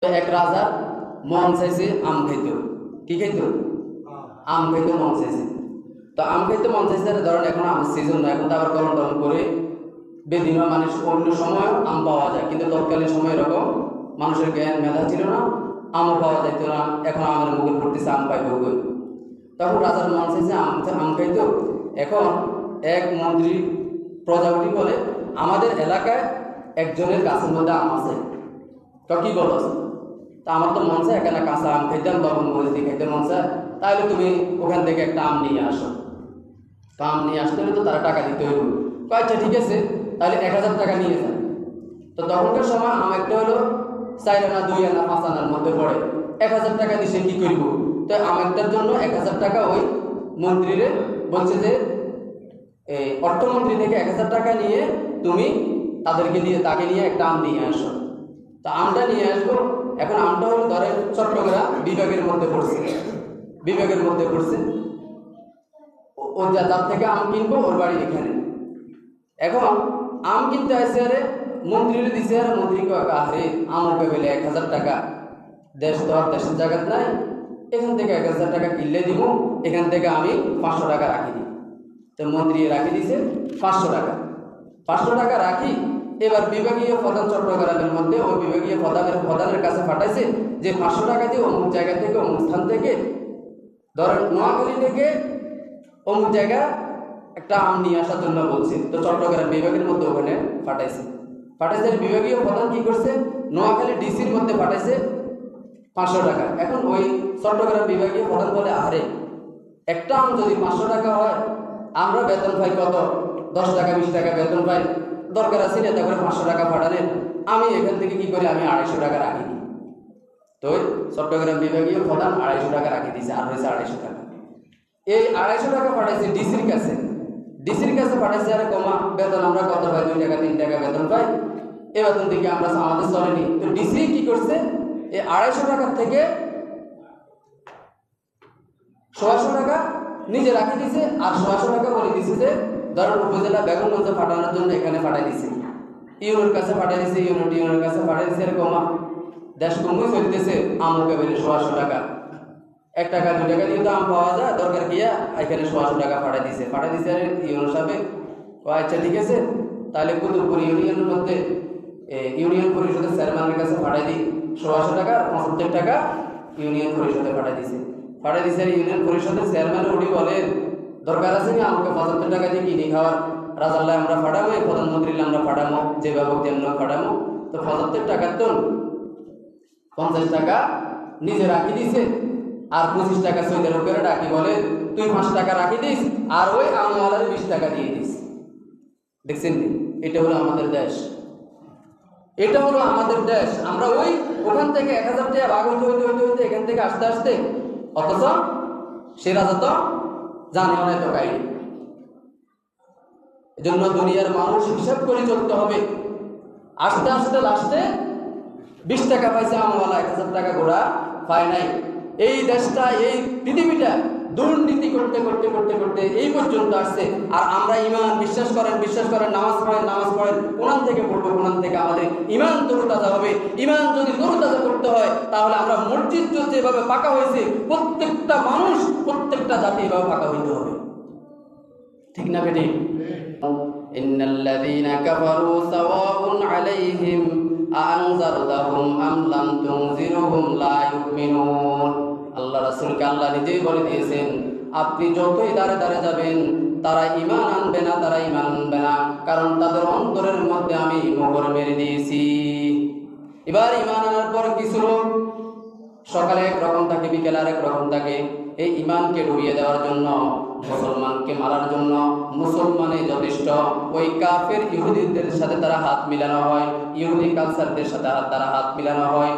এক রাজার মন চাইছে আম খাইতো। কি খাইতো? আম খাইতে মন চাইছে। তো আম খাইতে মন চাইছে, ধরেন এখন আমের সিজন না, এখন তো আবার গরম টরম করে বেদিন মানুষ অন্য সময় আম পাওয়া যায়, কিন্তু তৎকালীন সময় এরকম মানুষের জ্ঞান মেধা ছিল না, আমও পাওয়া যাইতো না। এখন আমের মুখে পড়তেছে আম পাইব কই। তখন রাজার মন চাইছে আম খাইতো। এখন এক মন্ত্রী প্রজাপতি বলে, আমাদের এলাকায় একজনের গাছের মধ্যে আম আছে, তো কি বলস? তা আমার তো মন চায় এখানে কাঁচা আম খাইতাম, তখন মরিচ দিয়ে খাইতে মন চায়, তাহলে তুমি ওখান থেকে একটা আম নিয়ে আসো। তো আম নিয়ে আসতে হলে তো তারা টাকা দিতে হইব। আচ্ছা ঠিক আছে, তাহলে 1000 টাকা নিয়ে যান। তো তখনকার সময় আম একটা হলো 4 আনা 2 আনা 5 আনার মধ্যে পড়ে। 1000 টাকা দিয়ে সে কি করব? তো আম একটার জন্য 1000 টাকা ওই মন্ত্রীরে বলছে যে এই অর্থমন্ত্রী থেকে 1000 টাকা নিয়ে তুমি তাকে নিয়ে একটা আম নিয়ে আসো। তো আমটা নিয়ে আসবো। এখন আমটা হলো ধরেন চট্টগ্রাম বিভাগের মধ্যে পড়ছে। ও যার থেকে আম কিনবো ওর বাড়ি এখানে। এখন আম কিনতে আসছে, আরে মন্ত্রীরে দিছে, আর মন্ত্রী আরে আম ওকে বলে 1000 টাকা, দেশ তো আর দেশের জায়গা নাই, এখান থেকে 1000 টাকা কিনলে দিব, এখান থেকে আমি 500 টাকা রাখি দিই। তো মন্ত্রী রাখি দিছে 500 টাকা রাখি। এবার বিভাগীয় প্রধান চট্টগ্রামের মধ্যে ওই বিভাগীয় প্রধানের কাছে পাঠাইছে যে 500 টাকা দিয়ে অমুক জায়গা থেকে অমুক স্থান থেকে, ধরেন নোয়াখালী থেকে অমুক জায়গা একটা আম নিয়ে আসার জন্য বলছে। তো চট্টগ্রাম বিভাগের মধ্যে ওখানে পাঠাইছে। বিভাগীয় প্রধান কি করছে, নোয়াখালী ডিসির মধ্যে পাঠাইছে 500 টাকা। এখন ওই চট্টগ্রাম বিভাগীয় প্রধান বলে, আরে একটা আম যদি 500 টাকা হয়, আমরা বেতন পাই কত? 10 টাকা 20 টাকা বেতন পাই, দরকার আছে না তারপরে 500 টাকা পাঠালেন, আমি এখান থেকে কি করি, আমি 250 টাকা রাখি দিই। তো চট্টগ্রাম বিভাগীয় প্রধান 250 টাকা রাখি দিয়েছে, আর হয়েছে 250 টাকা। এই 250 টাকা পাঠাইছে ডিসির কাছে পাঠাইছে, আরে কমা বেতন আমরা কত পাই, 2 টাকা 3 টাকা বেতন পাই, এই বেতন থেকে আমরা আমাদের চলেনি। তো ডিসি কি করছে, এই 250 টাকার থেকে 100 টাকা নিজে রাখি দিছে, আর 100 টাকা বলে দিছে যে ধরেন উপজেলা বেগমগঞ্জে পাঠানোর জন্য এখানে পাঠাই দিছে, ইউনোর কাছে পাঠাই দিছে, ইউনোর কাছে পাঠাই দিছে। এরকম দেশ কমই চলতেছে, আমকে বেলে 100 টাকা, 1 টাকা 2 টাকা দিয়ে তো আম পাওয়া যায়, দরকার গিয়া এখানে 100 টাকা পাঠাই দিছে। ইউনো সাহেব আচ্ছা ঠিক আছে, তাহলে কুতুবপুর ইউনিয়নের মধ্যে ইউনিয়ন পরিষদের চেয়ারম্যানের কাছে পাঠাই দিই 100 টাকা, 75 টাকা ইউনিয়ন পরিষদে পাঠাই দিছে। ইউনিয়ন পরিষদের চেয়ারম্যান উনি বলেন, দরকার আছে না আমাকে 75 টাকা দিয়ে কিনে খাওয়ার, রাজাল্লাহ আমরা পাঠাবো, প্রধানমন্ত্রী আমরা পাঠাবো, যে বাবুক যেমন পাঠাবো। তো 75 টাকার তো 50 টাকা নিজে রাখি দিছে, আর 25 টাকা সৈদের উপরে ডাকি বলে তুই 5 টাকা রাখি দিস, আর ওই আমওয়ালার 20 টাকা দিয়ে দিস। দেখছেন, এটা হলো আমাদের দেশ, আমরা ওখান থেকে 1000 টাকা ভাগ হইতে এখান থেকে আসতে অথচ সে রাজা তো জানে অনেক কাহিনী। এজন্য দুনিয়ার মানুষ হিসাব করে চলতে হবে। আস্তে লাস্টে 20 টাকা পাইছে আমওয়ালা, 1000 টাকা ঘোড়া পায় নাই। এই দেশটা, এই পৃথিবীটা দুর্নীতি করতে এই পর্যন্ত আসছে। আর আমরা ইমান বিশ্বাস করেন, নামাজ পড়েন, কোরআন থেকে পড়বো, কোরআন থেকে আমাদের ইমান তরুতাজা হবে। ইমান যদি তরুতাজা করতে হয়, তাহলে আমরা মসজিদ যেভাবে পাকা হয়েছে, প্রত্যেকটা মানুষ, প্রত্যেকটা জাতি এভাবে পাকা হইতে হবে। ঠিক না বেটি? ইন্নাল্লাযীনা কাফারু সাওয়াউন আলাইহিম আনজারতাহুম আম লাম তুনজিরহুম লা ইউমিনুন। আল্লাহ রাসূলকে আল্লাহ নিজেই বলে দিয়েছেন, আপনি যতই দাঁড়ে যাবেন, তারা ঈমান আনবে না, কারণ তাদের অন্তরের মধ্যে আমি মোহর মেরে দিয়েছি। এবার ঈমান আনার পর কিছু লোক সকালে একরকম থাকে, বিকেলে আরেক রকম থাকে। এই ঈমানকে ডুবিয়ে দেওয়ার জন্য, মুসলমানকে মারার জন্য মুসলমানই যথেষ্ট। ওই কাফের ইহুদিদের সাথে তারা হাত মিলানো হয়, ইহুদি কালচারদের সাথে তারা হাত মিলানো হয়।